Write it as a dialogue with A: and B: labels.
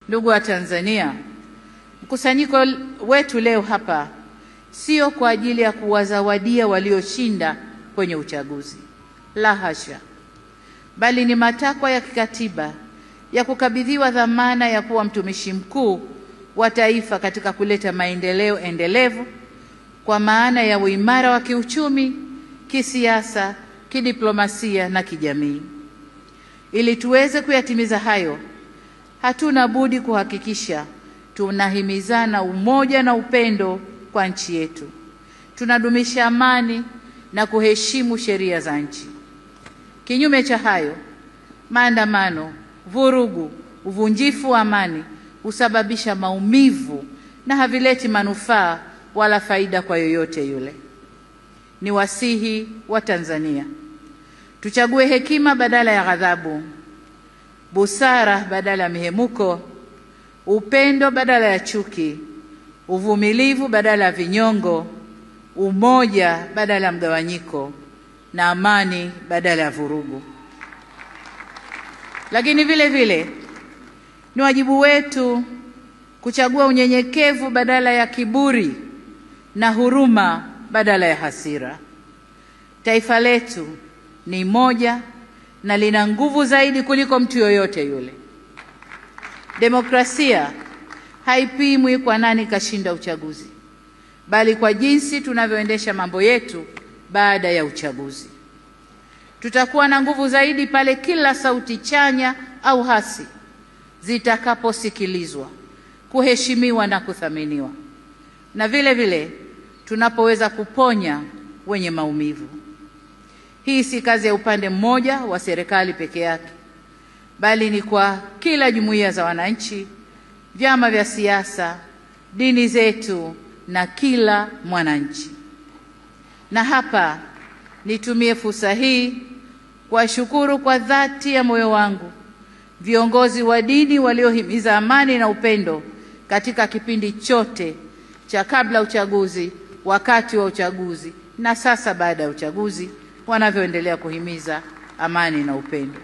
A: Ndugu wa Tanzania, mkusanyiko wetu leo hapa sio kwa ajili ya kuwazawadia walioshinda kwenye uchaguzi, la hasha, bali ni matakwa ya kikatiba ya kukabidhiwa dhamana ya kuwa mtumishi mkuu wa taifa katika kuleta maendeleo endelevu kwa maana ya uimara wa kiuchumi, kisiasa, kidiplomasia na kijamii. Ili tuweze kuyatimiza hayo, hatuna budi kuhakikisha tunahimizana umoja na upendo kwa nchi yetu. Tunadumisha amani na kuheshimu sheria za nchi. Kinyume cha hayo, maandamano, vurugu, uvunjifu wa amani husababisha maumivu na havileti manufaa wala faida kwa yoyote yule. Ni wasihi wa Tanzania tuchague hekima badala ya ghadhabu, busara badala ya mihemuko, upendo badala ya chuki, uvumilivu badala ya vinyongo, umoja badala ya mgawanyiko, na amani badala ya vurugu. Lakini vile vile ni wajibu wetu kuchagua unyenyekevu badala ya kiburi na huruma badala ya hasira. Taifa letu ni moja na lina nguvu zaidi kuliko mtu yoyote yule. Demokrasia haipimwi kwa nani kashinda uchaguzi, bali kwa jinsi tunavyoendesha mambo yetu baada ya uchaguzi. Tutakuwa na nguvu zaidi pale kila sauti chanya au hasi zitakaposikilizwa, kuheshimiwa na kuthaminiwa, na vile vile tunapoweza kuponya wenye maumivu. Hii si kazi ya upande mmoja wa serikali peke yake, bali ni kwa kila jumuiya za wananchi, vyama vya siasa, dini zetu na kila mwananchi. Na hapa nitumie fursa hii kuwashukuru kwa dhati ya moyo wangu viongozi wa dini waliohimiza amani na upendo katika kipindi chote cha kabla uchaguzi, wakati wa uchaguzi na sasa baada ya uchaguzi, wanavyoendelea kuhimiza amani na upendo.